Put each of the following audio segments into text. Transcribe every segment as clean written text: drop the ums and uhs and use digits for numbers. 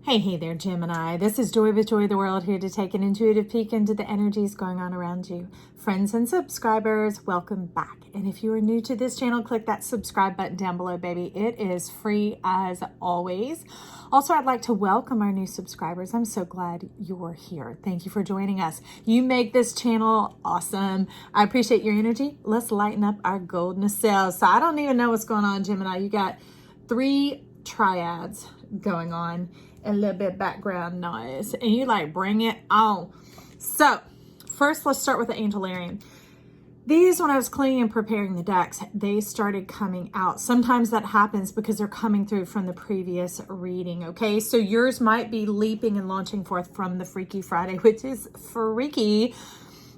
Hey there, Gemini. This is Joy with Joy of the World, here to take an intuitive peek into the energies going on around you. Friends and subscribers, welcome back. And if you are new to this channel, click that subscribe button down below, baby. It is free as always. Also, I'd like to welcome our new subscribers. I'm so glad you're here. Thank you for joining us. You make this channel awesome. I appreciate your energy. Let's lighten up our golden selves. So I don't even know what's going on, Gemini. You got 3 triads going on. A little bit background noise, and you like bring it on. So first, let's start with the Angel Arian. These, when I was cleaning and preparing the decks, they started coming out. Sometimes that happens because they're coming through from the previous reading. Okay, so yours might be leaping and launching forth from the Freaky Friday, which is freaky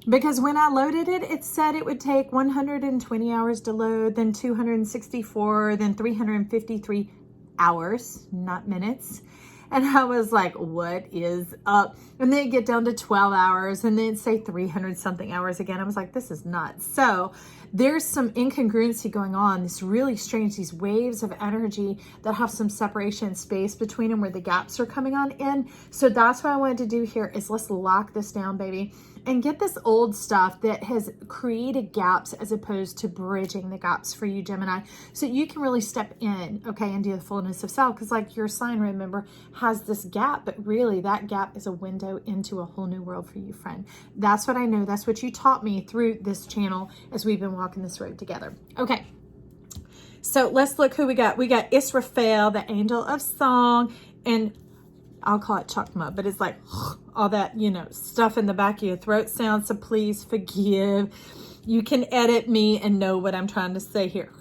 because when I loaded it, it said it would take 120 hours to load, then 264, then 353 hours, not minutes. And I was like, what is up? And then it get down to 12 hours and then say 300 something hours again. I was like, this is nuts. So there's some incongruency going on. This really strange, these waves of energy that have some separation space between them where the gaps are coming on in. So that's what I wanted to do here is let's lock this down, baby, and get this old stuff that has created gaps as opposed to bridging the gaps for you, Gemini, so you can really step in, okay, into the fullness of self. Because like your sign, remember, has this gap, but really that gap is a window into a whole new world for you, friend. That's what I know. That's what you taught me through this channel as we've been walking this road together. Okay. So let's look who we got. We got Israfel, the angel of song, and I'll call it chakma, but it's like all that, you know, stuff in the back of your throat sound. So please forgive. You can edit me and know what I'm trying to say here.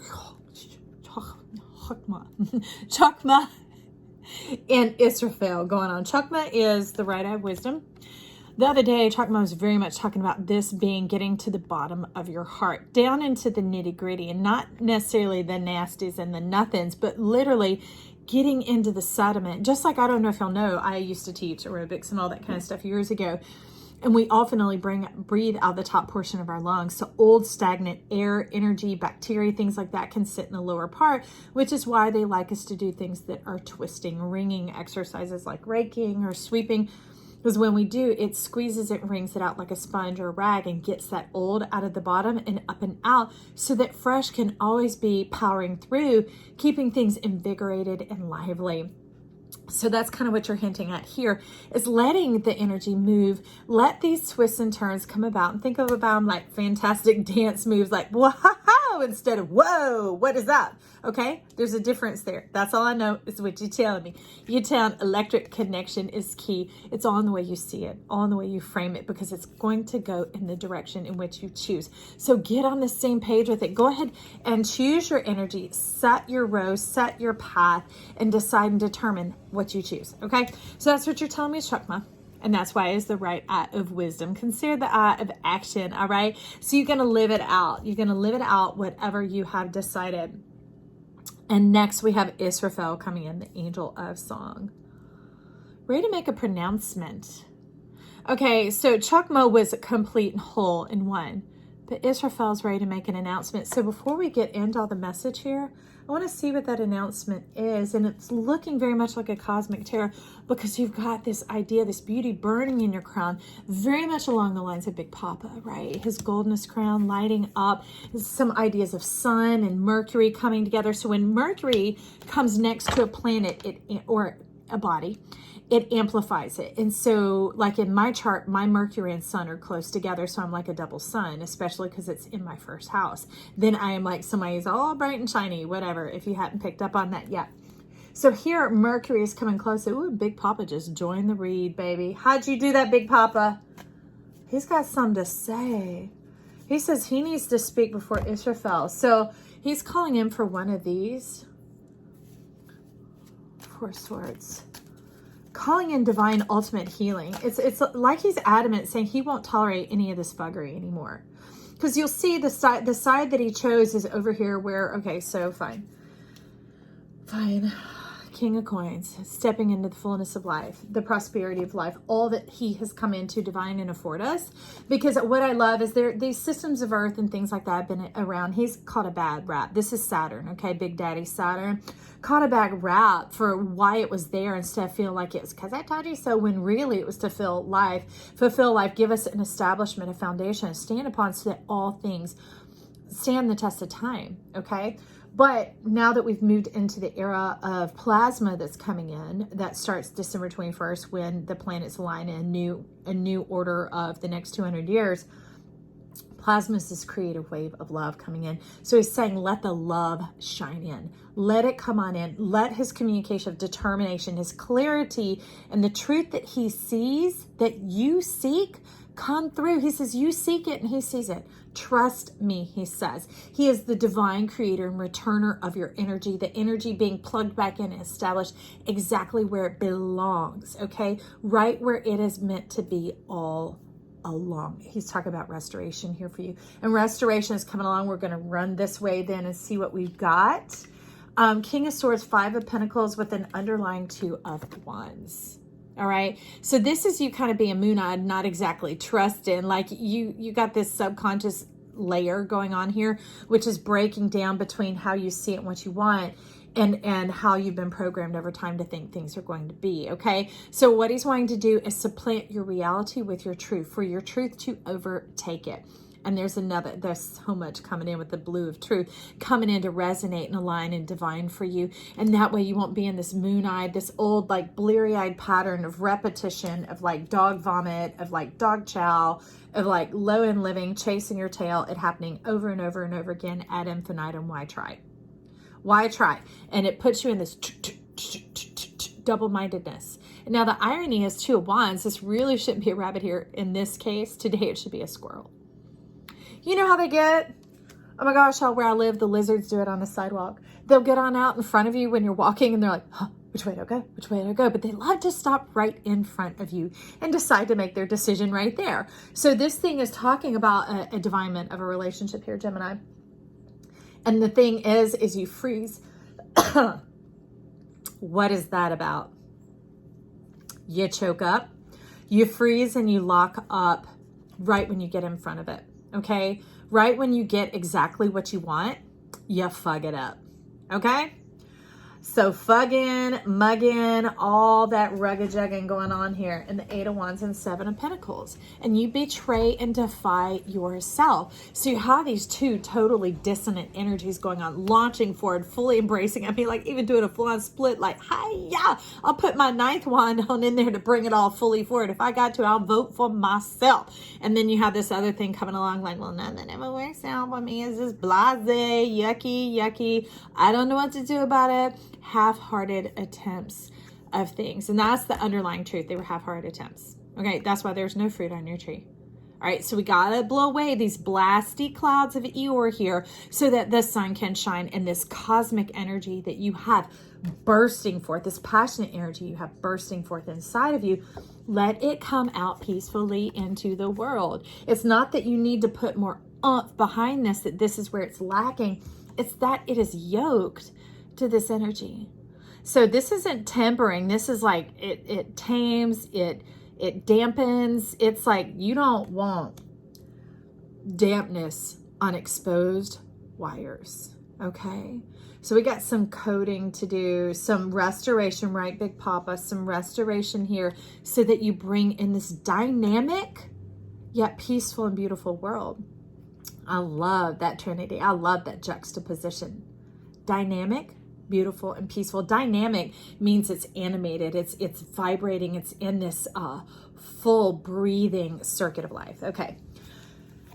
Chakma and Israfel going on. Chakma is the right eye of wisdom. The other day, Chakma was very much talking about this being getting to the bottom of your heart, down into the nitty gritty, and not necessarily the nasties and the nothings, but literally getting into the sediment. Just like, I don't know if y'all know, I used to teach aerobics and all that kind of stuff years ago. And we often only breathe out the top portion of our lungs. So old stagnant air, energy, bacteria, things like that can sit in the lower part, which is why they like us to do things that are twisting, ringing exercises like raking or sweeping. Because when we do, it squeezes it and wrings it out like a sponge or a rag and gets that old out of the bottom and up and out so that fresh can always be powering through, keeping things invigorated and lively. So that's kind of what you're hinting at here, is letting the energy move. Let these twists and turns come about, and think of them like fantastic dance moves, like wow, instead of whoa, what is that? Okay, there's a difference there. That's all I know is what you're telling me. You're telling electric connection is key. It's all in the way you see it, all in the way you frame it, because it's going to go in the direction in which you choose. So get on the same page with it. Go ahead and choose your energy, set your row, set your path, and decide and determine what you choose. Okay, so that's what you're telling me, Chakma. And that's why it's the right eye of wisdom. Consider the eye of action. All right, so you're going to live it out. You're going to live it out, whatever you have decided. And next we have Israfel coming in, the angel of song, ready to make a pronouncement. Okay, so Chakma was complete and whole in one, but Israfel's ready to make an announcement. So before we get into all the message here, I want to see what that announcement is. And it's looking very much like a cosmic tarot, because you've got this idea, this beauty burning in your crown, very much along the lines of Big Poppa, right? His goldenest crown lighting up. Some ideas of sun and Mercury coming together. So when Mercury comes next to a planet or a body, it amplifies it. And so like in my chart, my Mercury and sun are close together. So I'm like a double sun, especially because it's in my first house. Then I am like somebody's all bright and shiny, whatever, if you hadn't picked up on that yet. So here Mercury is coming close. Ooh, Big Poppa just joined the read, baby. How'd you do that, Big Poppa? He's got something to say. He says he needs to speak before Israfel. So he's calling in for one of these. 4 swords. Calling in divine ultimate healing. It's like he's adamant, saying he won't tolerate any of this buggery anymore. Because you'll see the side that he chose is over here where, okay, so fine. King of Coins, stepping into the fullness of life, the prosperity of life, all that he has come in to divine and afford us. Because what I love is these systems of earth and things like that have been around. He's caught a bad rap. This is Saturn, okay? Big Daddy Saturn. Caught a bad rap for why it was there instead of feeling like it was because I told you so, when really it was to fulfill life, give us an establishment, a foundation, a stand upon, so that all things stand the test of time, okay? But now that we've moved into the era of plasma that's coming in, that starts December 21st when the planets align in a new order of the next 200 years. Plasma is this creative wave of love coming in. So he's saying, let the love shine in. Let it come on in. Let his communication of determination, his clarity, and the truth that he sees, that you seek, come through. He says, you seek it and he sees it. Trust me, he says. He is the divine creator and returner of your energy, the energy being plugged back in and established exactly where it belongs, okay? Right where it is meant to be all along. He's talking about restoration here for you. And restoration is coming along. We're going to run this way then and see what we've got. King of Swords, 5 of Pentacles with an underlying 2 of Wands. All right. So this is you kind of being moon-eyed, not exactly trusting. Like you got this subconscious layer going on here, which is breaking down between how you see it and what you want, and how you've been programmed over time to think things are going to be. Okay. So what he's wanting to do is supplant your reality with your truth, for your truth to overtake it. And there's so much coming in with the blue of truth, coming in to resonate and align and divine for you. And that way you won't be in this moon-eyed, this old, like bleary-eyed pattern of repetition, of like dog vomit, of like dog chow, of like low-end living, chasing your tail, it happening over and over and over again ad infinitum. Why try? Why try? And it puts you in this double-mindedness. And now the irony is 2 of Wands. This really shouldn't be a rabbit here. In this case, today it should be a squirrel. You know how they get? Oh my gosh, where I live, the lizards do it on the sidewalk. They'll get on out in front of you when you're walking and they're like, huh, which way do I go? Which way do I go? But they love to stop right in front of you and decide to make their decision right there. So this thing is talking about a divinement of a relationship here, Gemini. And the thing is you freeze. What is that about? You choke up, you freeze, and you lock up right when you get in front of it. Okay, right when you get exactly what you want, you fug it up. Okay, so fugging, mugging, all that rugged jugging going on here. And the 8 of Wands and 7 of Pentacles. And you betray and defy yourself. So you have these 2 totally dissonant energies going on, launching forward, fully embracing. I mean, like even doing a full-on split, like, hi-ya, I'll put my 9th wand on in there to bring it all fully forward. If I got to, I'll vote for myself. And then you have this other thing coming along, like, well, nothing ever works out for me. It's just blasé, yucky. I don't know what to do about it. Half-hearted attempts of things. And that's the underlying truth. They were half-hearted attempts. Okay, that's why there's no fruit on your tree. All right, so we got to blow away these blasty clouds of Eeyore here so that the sun can shine, and this cosmic energy that you have bursting forth, this passionate energy you have bursting forth inside of you, let it come out peacefully into the world. It's not that you need to put more oomph behind this, that this is where it's lacking. It's that it is yoked to this energy. So this isn't tempering. This is like it tames, it dampens. It's like you don't want dampness on exposed wires. Okay, so we got some coding to do, some restoration, right, Big Poppa, some restoration here so that you bring in this dynamic yet peaceful and beautiful world. I love that trinity. I love that juxtaposition. Dynamic, beautiful, and peaceful. Dynamic means it's animated, it's vibrating, it's in this full breathing circuit of life. Okay,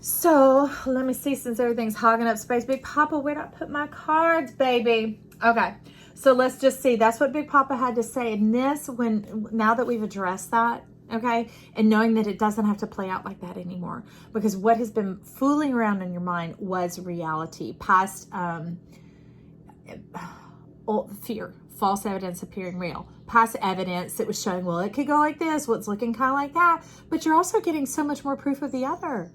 so let me see, since everything's hogging up space. Big Poppa, where'd I put my cards, baby? Okay, so let's just see. That's what Big Poppa had to say. And this, now that we've addressed that, okay, and knowing that it doesn't have to play out like that anymore, because what has been fooling around in your mind was reality, past fear, false evidence appearing real, past evidence that was showing, well, it could go like this, well, it's looking kind of like that, but you're also getting so much more proof of the other.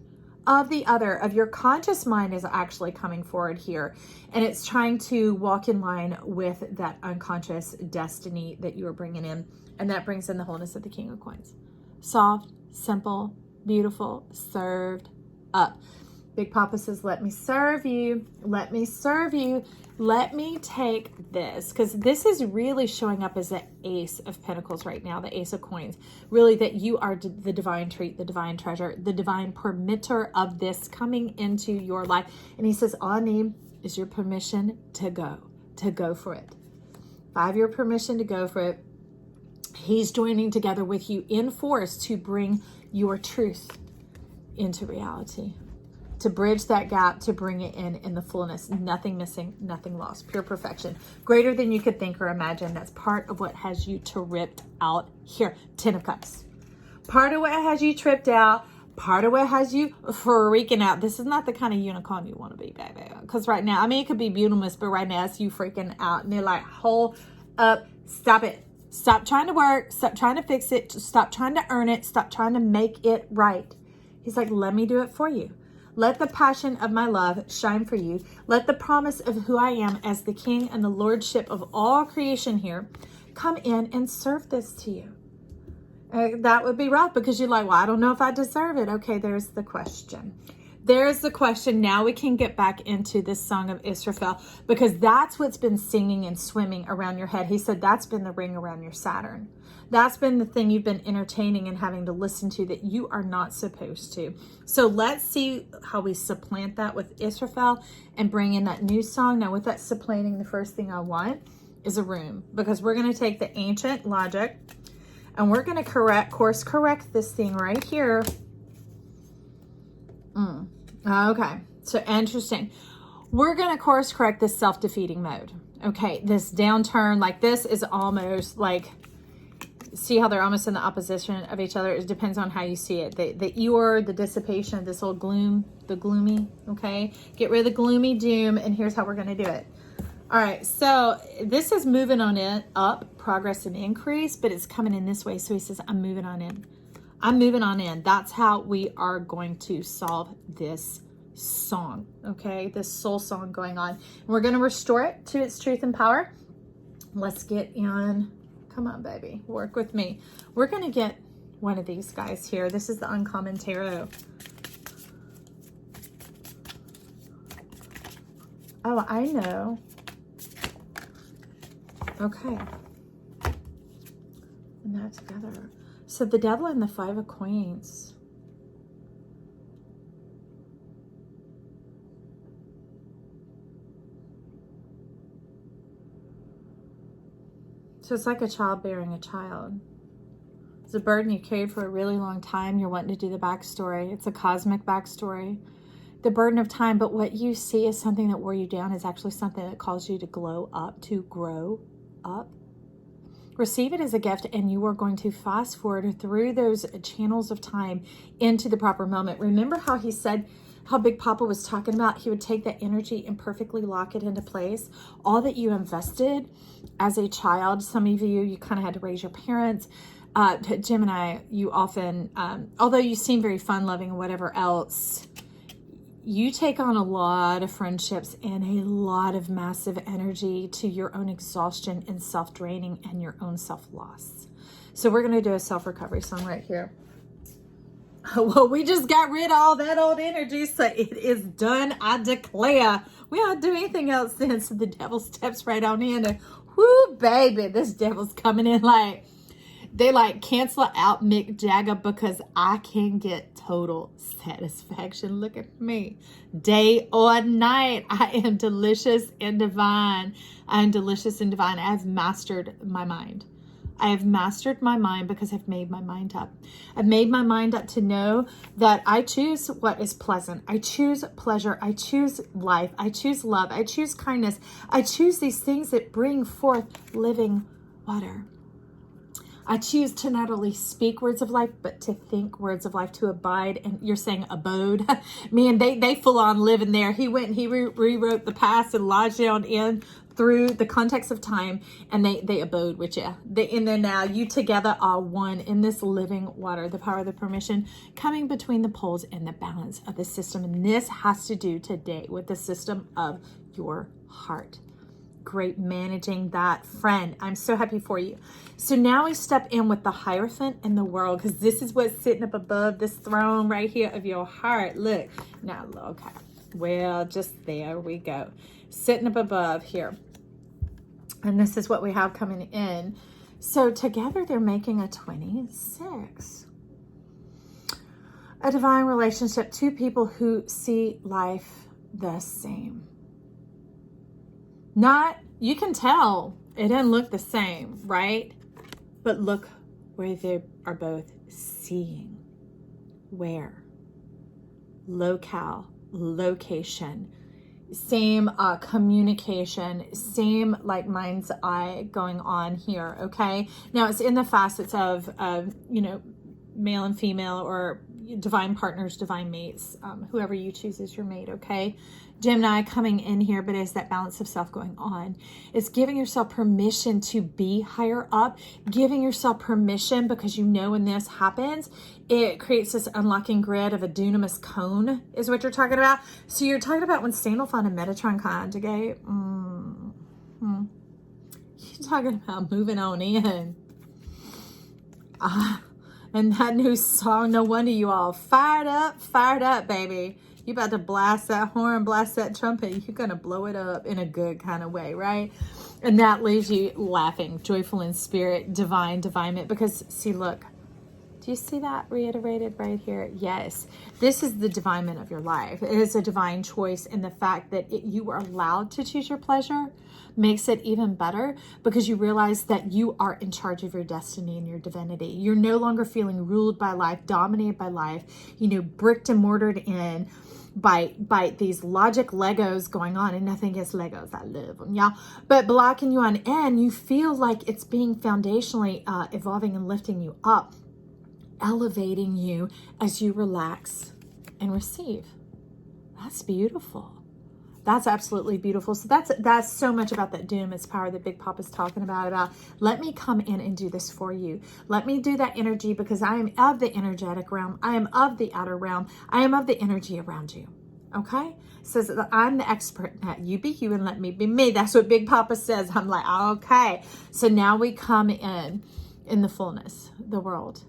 of the other, of your conscious mind is actually coming forward here. And it's trying to walk in line with that unconscious destiny that you are bringing in. And that brings in the wholeness of the King of Coins. Soft, simple, beautiful, served up. Big Poppa says, let me serve you. Let me serve you. Let me take this, because this is really showing up as the Ace of Pentacles right now, the Ace of Coins. Really that you are the divine treat, the divine treasure, the divine permitter of this coming into your life. And he says, all I need is your permission to go for it. 5-year permission to go for it. He's joining together with you in force to bring your truth into reality, to bridge that gap, to bring it in the fullness. Nothing missing, nothing lost, pure perfection. Greater than you could think or imagine. That's part of what has you tripped out here. 10 of Cups. Part of what has you tripped out, part of what has you freaking out. This is not the kind of unicorn you want to be, baby. Because right now, I mean, it could be beautiful, but right now it's you freaking out. And they're like, hold up, stop it. Stop trying to work. Stop trying to fix it. Stop trying to earn it. Stop trying to make it right. He's like, let me do it for you. Let the passion of my love shine for you. Let the promise of who I am as the King and the Lordship of all creation here come in and serve this to you. That would be rough because you're like, well, I don't know if I deserve it. Okay, there's the question. There's the question. Now we can get back into this song of Israfel, because that's what's been singing and swimming around your head. He said that's been the ring around your Saturn. That's been the thing you've been entertaining and having to listen to that you are not supposed to. So let's see how we supplant that with Israfel and bring in that new song. Now with that supplanting, the first thing I want is a room, because we're going to take the ancient logic and we're going to course correct this thing right here. Okay, so interesting. We're going to course correct this self-defeating mode. Okay, this downturn, like this is almost like, see how they're almost in the opposition of each other? It depends on how you see it. The Eeyore, the dissipation of this old gloom, the gloomy, okay? Get rid of the gloomy doom, and here's how we're going to do it. All right, so this is moving on in, up, progress and increase, but it's coming in this way. So he says, I'm moving on in. I'm moving on in. That's how we are going to solve this song, okay? This soul song going on. And we're going to restore it to its truth and power. Let's get in. Come on, baby. Work with me. We're going to get one of these guys here. This is the Uncommon Tarot. Oh, I know. Okay. And that together. So the Devil and the 5 of Coins. So it's like a child bearing a child. It's a burden you carried for a really long time. You're wanting to do the backstory. It's a cosmic backstory. The burden of time, but what you see is something that wore you down is actually something that calls you to glow up, to grow up. Receive it as a gift, and you are going to fast forward through those channels of time into the proper moment. Remember how he said, how Big Poppa was talking about, he would take that energy and perfectly lock it into place. All that you invested as a child, some of you kind of had to raise your parents. Gemini, you often, although you seem very fun loving and whatever else, you take on a lot of friendships and a lot of massive energy to your own exhaustion and self-draining and your own self-loss. So we're going to do a self-recovery song right here. Well, we just got rid of all that old energy, so it is done, I declare. We don't do anything else then, so the devil steps right on in and whoo, baby, this devil's coming in like, they like cancel out Mick Jagger because I can get total satisfaction. Look at me. Day or night, I am delicious and divine. I am delicious and divine. I have mastered my mind. I have mastered my mind because I've made my mind up. I've made my mind up to know that I choose what is pleasant. I choose pleasure. I choose life. I choose love. I choose kindness. I choose these things that bring forth living water. I choose to not only speak words of life, but to think words of life, to abide. And you're saying abode. Man, they full on live in there. He went and he rewrote the past and lodged it on in through the context of time, and they abode with you. They in there now. You together are one in this living water, the power of the permission coming between the poles and the balance of the system. And this has to do today with the system of your heart. Great managing that, friend. I'm so happy for you. So now we step in with the Hierophant in the world, because this is what's sitting up above this throne right here of your heart. Look, now, okay. Well, just there we go. Sitting up above here. And this is what we have coming in. So together they're making a 26. A divine relationship, two people who see life the same. Not, you can tell it doesn't look the same, right? But look where they are both seeing. Where? Locale, location, same communication, same like mind's eye going on here, okay? Now it's in the facets of you know, male and female, or divine partners, divine mates, whoever you choose as your mate, okay? Gemini coming in here, but is that balance of self going on. It's giving yourself permission to be higher up, giving yourself permission, because you know when this happens, it creates this unlocking grid of a dunamis cone is what you're talking about. So you're talking about when Sandalphon and Metatron conjugate. You're talking about moving on in. And that new song, no wonder you all fired up, baby. You about to blast that horn, blast that trumpet. You're going to blow it up in a good kind of way, right? And that leaves you laughing, joyful in spirit, divine, because see, look, do you see that reiterated right here? Yes, this is the divinement of your life. It is a divine choice, and the fact that you are allowed to choose your pleasure makes it even better, because you realize that you are in charge of your destiny and your divinity. You're no longer feeling ruled by life, dominated by life, you know, bricked and mortared in by these logic Legos going on. And nothing against Legos, I love them, yeah, but blocking you on end. You feel like it's being foundationally evolving and lifting you up, elevating you as you relax and receive. That's beautiful. That's absolutely beautiful. So that's so much about that dunamis power that Big Poppa's talking about let me come in and do this for you. Let me do that energy, because I am of the energetic realm. I am of the outer realm. I am of the energy around you. Okay? Says that I'm the expert. You be you and let me be me. That's what Big Poppa says. I'm like, okay. So now we come in the fullness, the world.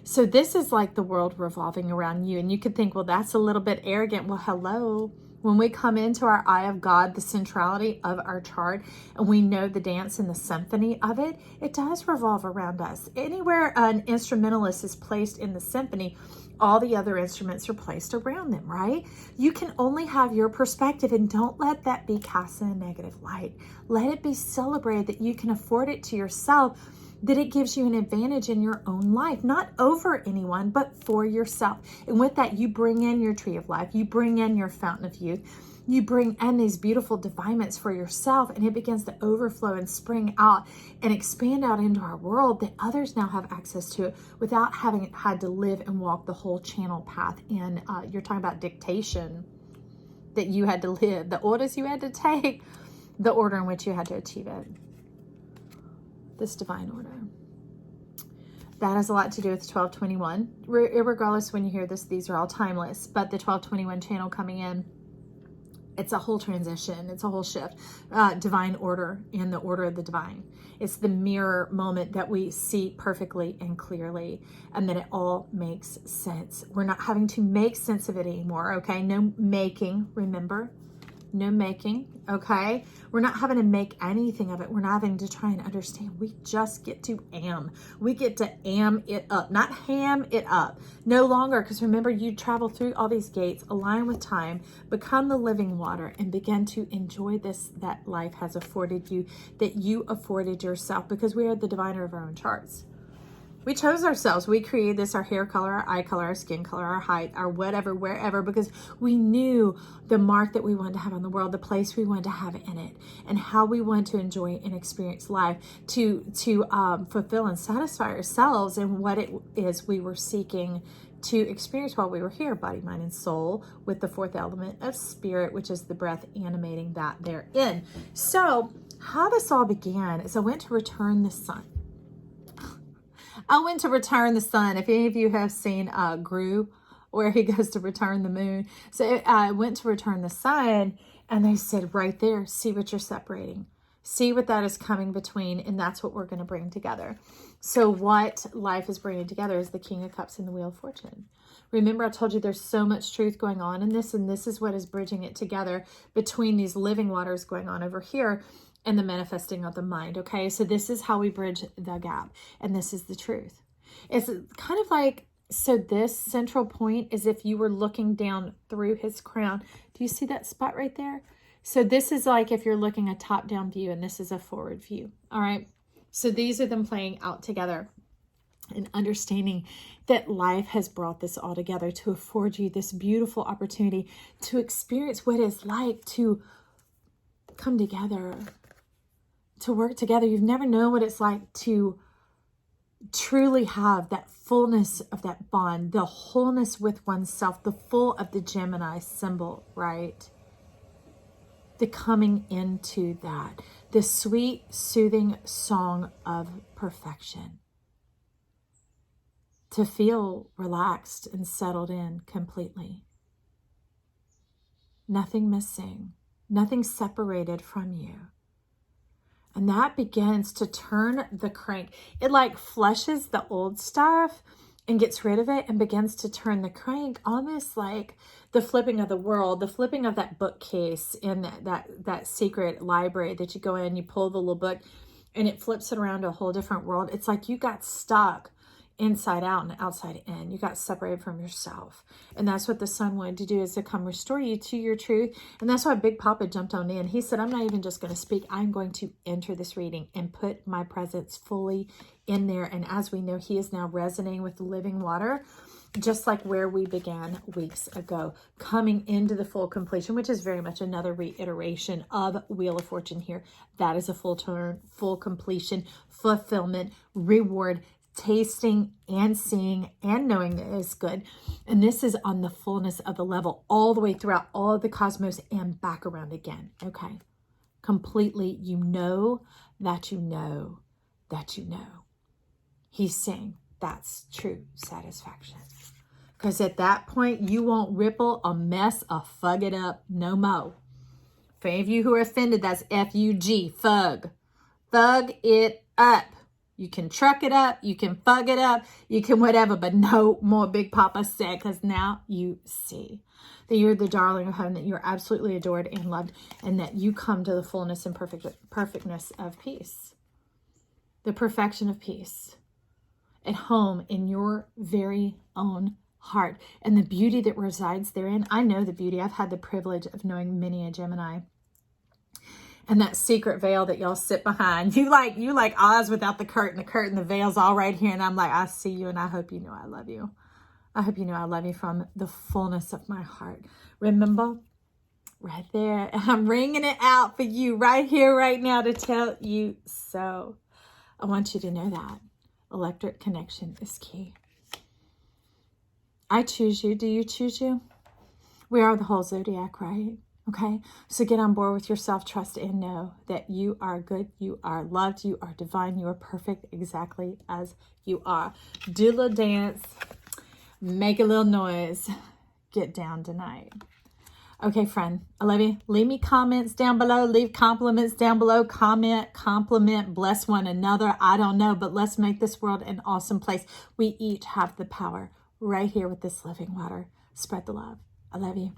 So this is like the world revolving around you. And you could think, well, that's a little bit arrogant. Well, hello. When we come into our eye of God, the centrality of our chart, and we know the dance and the symphony of it, it does revolve around us. Anywhere an instrumentalist is placed in the symphony, all the other instruments are placed around them, right? You can only have your perspective, and don't let that be cast in a negative light. Let it be celebrated that you can afford it to yourself, that it gives you an advantage in your own life, not over anyone, but for yourself. And with that, you bring in your tree of life, you bring in your fountain of youth, you bring in these beautiful divinements for yourself, and it begins to overflow and spring out and expand out into our world, that others now have access to it without having had to live and walk the whole channel path. And you're talking about dictation that you had to live, the orders you had to take, the order in which you had to achieve it. This divine order. That has a lot to do with 1221. Regardless, when you hear this, these are all timeless, but the 1221 channel coming in, it's a whole transition. It's a whole shift. Divine order and the order of the divine. It's the mirror moment that we see perfectly and clearly, and that it all makes sense. We're not having to make sense of it anymore, okay? No making, remember? No making, okay? We're not having to make anything of it. We're not having to try and understand. We just get to am. We get to am it up, not ham it up. No longer, because remember, you travel through all these gates, align with time, become the living water, and begin to enjoy this that life has afforded you, that you afforded yourself, because we are the diviner of our own charts. We chose ourselves. We created this, our hair color, our eye color, our skin color, our height, our whatever, wherever, because we knew the mark that we wanted to have on the world, the place we wanted to have in it, and how we wanted to enjoy and experience life, to fulfill and satisfy ourselves in what it is we were seeking to experience while we were here, body, mind, and soul, with the fourth element of spirit, which is the breath animating that therein. So how this all began is I went to return the sun. I went to return the sun. If any of you have seen Gru, where he goes to return the moon. So I went to return the sun, and they said, right there, see what you're separating. See what that is coming between, and that's what we're going to bring together. So what life is bringing together is the King of Cups and the Wheel of Fortune. Remember, I told you there's so much truth going on in this, and this is what is bridging it together between these living waters going on over here and the manifesting of the mind, okay? So this is how we bridge the gap, and this is the truth. It's kind of like, so this central point is if you were looking down through his crown. Do you see that spot right there? So this is like if you're looking a top-down view, and this is a forward view, all right? So these are them playing out together and understanding that life has brought this all together to afford you this beautiful opportunity to experience what it's like to come together, to work together. You've never known what it's like to truly have that fullness of that bond, the wholeness with oneself, the full of the Gemini symbol, right? The coming into that, the sweet, soothing song of perfection. To feel relaxed and settled in completely. Nothing missing, nothing separated from you. And that begins to turn the crank. It like flushes the old stuff and gets rid of it and begins to turn the crank, almost like the flipping of the world, the flipping of that bookcase in that secret library that you go in, you pull the little book and it flips it around to a whole different world. It's like you got stuck inside out and outside in. You got separated from yourself. And that's what the sun wanted to do, is to come restore you to your truth. And that's why Big Poppa jumped on in. He said, I'm not even just going to speak. I'm going to enter this reading and put my presence fully in there. And as we know, he is now resonating with the living water, just like where we began weeks ago, coming into the full completion, which is very much another reiteration of Wheel of Fortune here. That is a full turn, full completion, fulfillment, reward, tasting and seeing and knowing that it's good. And this is on the fullness of the level all the way throughout all of the cosmos and back around again. Okay. Completely. You know that you know that you know. He's saying that's true satisfaction. Because at that point, you won't ripple a mess or fug it up no more. For any of you who are offended, that's F-U-G, fug. Fug it up. You can truck it up, you can fug it up, you can whatever, but no more Big Poppa said, because now you see that you're the darling of heaven, that you're absolutely adored and loved, and that you come to the fullness and perfectness of peace. The perfection of peace at home in your very own heart, and the beauty that resides therein. I know the beauty. I've had the privilege of knowing many a Gemini. And that secret veil that y'all sit behind. You like Oz without the curtain, the veil's all right here. And I'm like, I see you and I hope you know I love you. I hope you know I love you from the fullness of my heart. Remember, right there. I'm ringing it out for you right here, right now to tell you so. I want you to know that. Electric connection is key. I choose you. Do you choose you? We are the whole zodiac, right? Okay, so get on board with your self-trust and know that you are good, you are loved, you are divine, you are perfect exactly as you are. Do a little dance, make a little noise, get down tonight. Okay, friend, I love you. Leave me comments down below, leave compliments down below, comment, compliment, bless one another. I don't know, but let's make this world an awesome place. We each have the power right here with this living water. Spread the love. I love you.